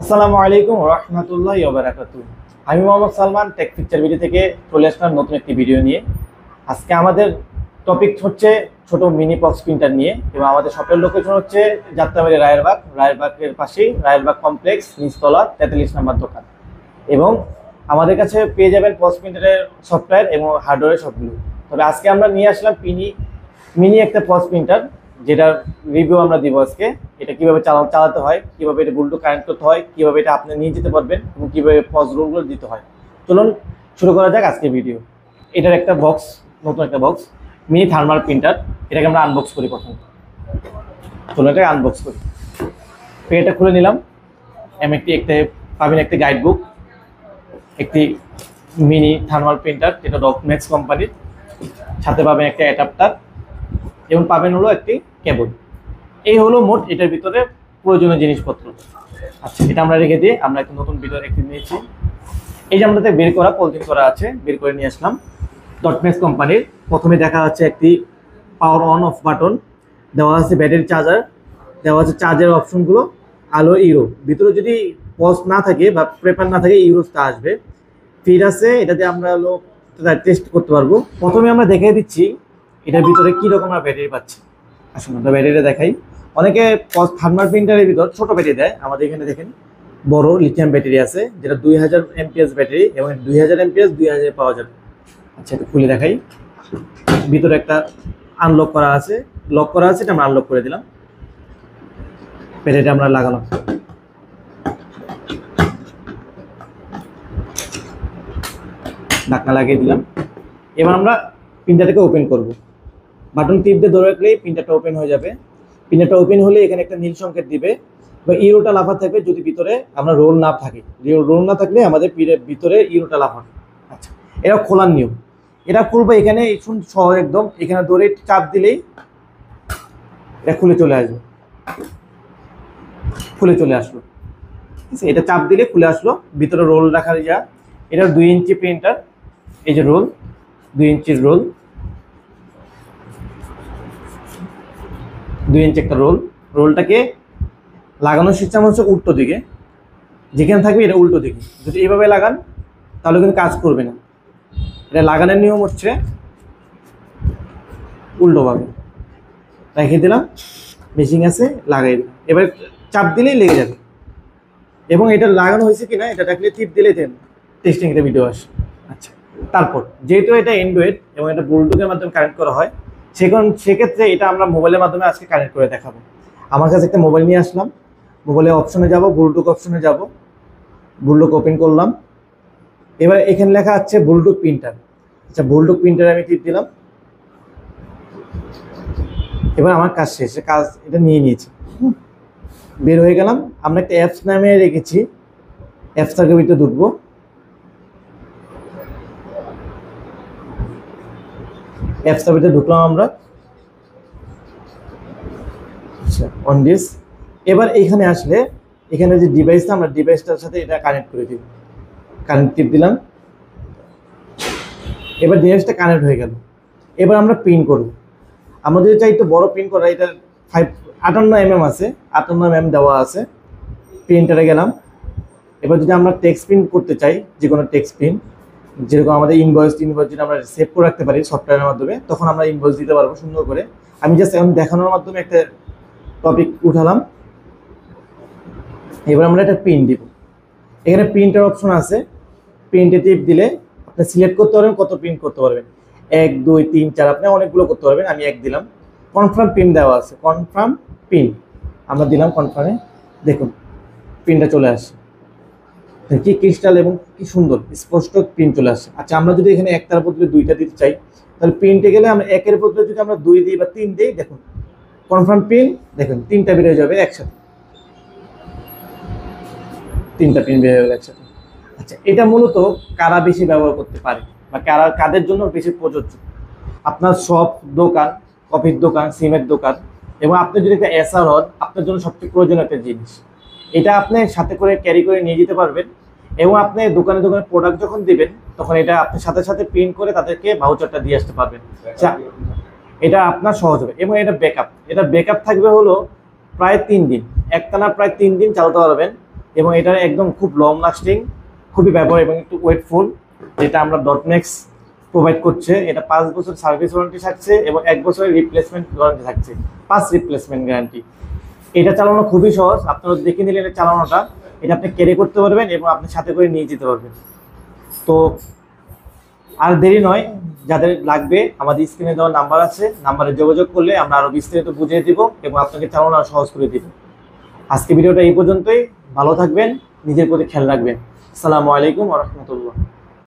আসসালামু আলাইকুম রহমতুল্লাহি ওয়া বারাকাতুহু। আমি Mohammad Salman tech picture video থেকে চলে আসলাম নতুন একটি ভিডিও নিয়ে। আজকে আমাদের টপিক হচ্ছে ছোট মিনি বক্স প্রিন্টার নিয়ে, এবং আমাদের শপের লোকেশন হচ্ছে যাত্রাবাড়ি রায়েরবাগের পাশেই রায়েরবাগ কমপ্লেক্স, নিচতলা 43 নম্বর দোকান। এবং আমাদের কাছে পেয়ে যাবেন বক্স প্রিন্টারের সফটওয়্যার এবং হার্ডওয়্যারের সবগুলো। তবে আজকে আমরা নিয়ে আসলাম মিনি একটা বক্স প্রিন্টার, যেটার রিভিউ আমরা দিব আজকে। এটা কিভাবে চালাতে হয়, কিভাবে এটা ব্লুটুথ কানেক্ট করতে হয়, কিভাবে এটা আপনি নিয়ে যেতে পারবেন এবং কিভাবে পজ রোলগুলো দিতে হয়। চলুন শুরু করা যাক আজকে ভিডিও। এটার একটা বক্স, নতুন একটা বক্স মিনি থার্মাল প্রিন্টার। এটাকে আমরা আনবক্স করি প্রথম। চলুন এটাকে আনবক্স করি। এটা খুলে নিলাম। একটা পাবেন একটা গাইড বুক, একটি মিনি থার্মাল প্রিন্টার, যেটা ডকম্যাক্স কোম্পানির। সাথে পাবেন একটা অ্যাডাপ্টার এবং পাবেন হলো একটি কেবল। এই হলো মোট এটার ভিতরে প্রয়োজনীয় জিনিসপত্র। আচ্ছা, এটা আমরা রেখে দিয়ে আমরা একটা নতুন ভিতরে রেখে নিয়েছি। এই যে আমাদের বের করা পলিথিন করা আছে, বের করে নিয়ে আসলাম ডটম্যাক্স কোম্পানির। প্রথমে দেখা যাচ্ছে একটি পাওয়ার অন অফ বাটন, দেওয়া আছে ব্যাটারি চার্জার, দেওয়া আছে চার্জার অপশনগুলো, আলো ইউরো। ভিতরে যদি পজ না থাকে বা পেপার না থাকে, ইউরোসটা আসবে। ফিড আছে, এটাতে আমরা হলো টেস্ট করতে পারবো। প্রথমে আমরা দেখিয়ে দিচ্ছি এটার ভিতরে কি রকম ব্যাটারি পাচ্ছি। আসুন আমরা ব্যাটারিটা দেখাই। অনেকে থার্মাল প্রিন্টারের ভিতর ছোট ব্যাটারি দেয়, আমাদের এখানে দেখেন বড় লিথিয়াম ব্যাটারি আছে, যেটা 2000 এমপিএস ব্যাটারি, এবং 2000 এমপিএস 2000 পাওয়া যাবে। আচ্ছা, এটা খুলে দেখাই। ভিতরে একটা আনলক করা আছে, লক করা আছে, এটা আমরা আনলক করে দিলাম। ব্যাটারিটা আমরা লাগালাম। ঢাকনা লাগিয়ে দিলাম। এবার আমরা প্রিন্টারটাকে ওপেন করব। বাটন টিপ দিয়ে ধরে রাখলেই প্রিন্টারটা ওপেন হয়ে যাবে। প্রিন্টারটা ওপেন হলে এখানে একটা নীল সংকেত দিবে বা ইউরোটা লাফা থাকবে, যদি ভিতরে আমরা রোল না থাকে। রোল না থাকলে আমাদের ভিতরে ইউরোটা লাফা। আচ্ছা, এটা খোলার নিয়ম। এটা খুলবো এখানে সহজ একদম। এখানে ধরে চাপ দিলেই এটা খুলে চলে আসলো। এটা চাপ দিলে খুলে আসলো। ভিতরে রোল রাখার যা, এটা 2 ইঞ্চি প্রিন্টার। এই যে রোল, 2 ইঞ্চির রোল, 2 ইঞ্চি একটা রোল। রোলটাকে লাগানোর সিস্টেম হচ্ছে উল্টো দিকে, যেখানে থাকবে এটা উল্টো দিকে। যদি এইভাবে লাগান তাহলে কিন্তু কাজ করবে না। এটা লাগানোর নিয়ম হচ্ছে উল্টোভাবে রেখে দিলাম, মেশিন আছে, লাগাই দিলাম। এবার চাপ দিলেই লেগে যাবে। এবং এটা লাগানো হয়েছে কিনা এটা দেখলে টিপ দিলেই দেন টেস্টিং একটা ভিডিও আসে। আচ্ছা, তারপর যেহেতু এটা অ্যান্ড্রয়েড এবং এটা ব্লুটুথের মাধ্যমে কানেক্ট করা হয়, সেক্ষেত্রে এটা আমরা মোবাইলের মাধ্যমে আজকে কানেক্ট করে দেখাবো। আমার কাছে একটা মোবাইল নিয়ে আসলাম। মোবাইলে অপশনে যাব, ব্লুটুথ অপশনে যাব, ব্লুটুথ ওপেন করলাম। এবার এখানে লেখা আছে ব্লুটুথ প্রিন্টার। আচ্ছা, ব্লুটুথ প্রিন্টারে আমি টিপ দিলাম। এবার আমার কাজ শেষ, কাজ এটা নিয়ে নিয়েছি, বের হয়ে গেলাম। আমরা একটা অ্যাপস নামে রেখেছি, অ্যাপসটার ভিতরে ঢুকবো। অ্যাপসটার ভিতরে ঢুকলাম আমরা। আচ্ছা, অন দিস। এবার এইখানে আসলে এখানে যে ডিভাইসটা, আমরা ডিভাইসটার সাথে এটা কানেক্ট করে দিব। কানেক্ট টিপ দিলাম। এবার ডিভাইসটা কানেক্ট হয়ে গেল। এবার আমরা প্রিন্ট করব। আমরা যদি চাই একটু বড় প্রিন্ট করা, এটা 58 আছে, 58 দেওয়া আছে। প্রিন্টারে গেলাম। এবার যদি আমরা টেক্সট প্রিন্ট করতে চাই, যে কোনো টেক্সট প্রিন্ট, যেরকম আমাদের ইনভয়েস যদি আমরা সেভ করে রাখতে পারি সফটওয়্যারের মাধ্যমে, তখন আমরা ইনভয়েস দিতে পারবো সুন্দর করে। আমি জাস্ট এখন দেখানোর মাধ্যমে একটা টপিক উঠালাম। এবার আমরা একটা প্রিন্ট দিব। এখানে প্রিন্টের অপশন আছে। প্রিন্টে টিপ দিলে আপনি সিলেক্ট করতে পারবেন কত প্রিন্ট করতে পারবেন। 1 2 3 4, আপনি অনেকগুলো করতে পারবেন। আমি 1 দিলাম। কনফার্ম প্রিন্ট দেওয়া আছে, কনফার্ম প্রিন্ট আমরা দিলাম। কনফার্মে দেখুন প্রিন্টটা চলে আসে, কি ক্রিস্টাল এবং কি সুন্দর স্পষ্ট প্রিন্ট চলে আসে। আচ্ছা, আমরা যদি এখানে একটার বদলে 2টা দিতে চাই, তাহলে প্রিন্টে গেলে আমরা 1-এর বদলে যদি আমরা 2 দিই বা 3 দিই, দেখুন কনফার্ম প্রিন্ট, দেখুন 3টা বের হয়ে যাবে একসাথে। 3টা প্রিন্ট বের হয়ে গেল একসাথে। আচ্ছা, এটা মূলত কারা বেশি ব্যবহার করতে পারে বা কাদের জন্য বেশি প্রযোজ্য? আপনার শপ, দোকান, কফির দোকান, সিমের দোকান, এবং আপনি যদি একটা এসআর হন, আপনার জন্য সবচেয়ে প্রয়োজনীয় একটা জিনিস। এটা আপনি সাথে করে ক্যারি করে নিয়ে যেতে পারবেন, এবং আপনি দোকানে প্রোডাক্ট যখন দিবেন, তখন এটা আপনি সাথে সাথে প্রিন্ট করে তাদেরকে ভাউচারটা দিয়ে আসতে পারবেন। এটা আপনার সহজ হবে। এবং এটা ব্যাকআপ থাকবে হলো প্রায় 3 দিন, একটানা প্রায় 3 দিন চালাতে পারবেন। এবং এটা একদম খুব লং লাস্টিং, খুবই ব্যবহার এবং একটু ওয়েটফুল, যেটা আমরা ডটম্যাক্স প্রোভাইড করছে। এটা 5 বছর সার্ভিস ওয়ারেন্টি থাকছে এবং 1 বছরের রিপ্লেসমেন্ট ওয়ারেন্টি থাকছে, 5 রিপ্লেসমেন্ট গ্যারান্টি। এটা চালানো খুবই সহজ, আপনারা দেখে নিলেন এটা চালানোটা। এটা আপনি ক্যারি করতে পারবেন এবং আপনি সাথে করে নিয়ে যেতে পারবেন। তো আর দেরি নয়, যাদের লাগবে আমাদের স্ক্রিনে দেওয়া নাম্বার আছে, নাম্বারে যোগাযোগ করলে আমরা আরও বিস্তারিত বুঝিয়ে দিব এবং আপনাকে চালানো আরও সহজ করে দিব। আজকে ভিডিওটা এই পর্যন্তই। ভালো থাকবেন, নিজের প্রতি খেয়াল রাখবেন। আসসালামু আলাইকুম ওয়া রাহমাতুল্লাহ।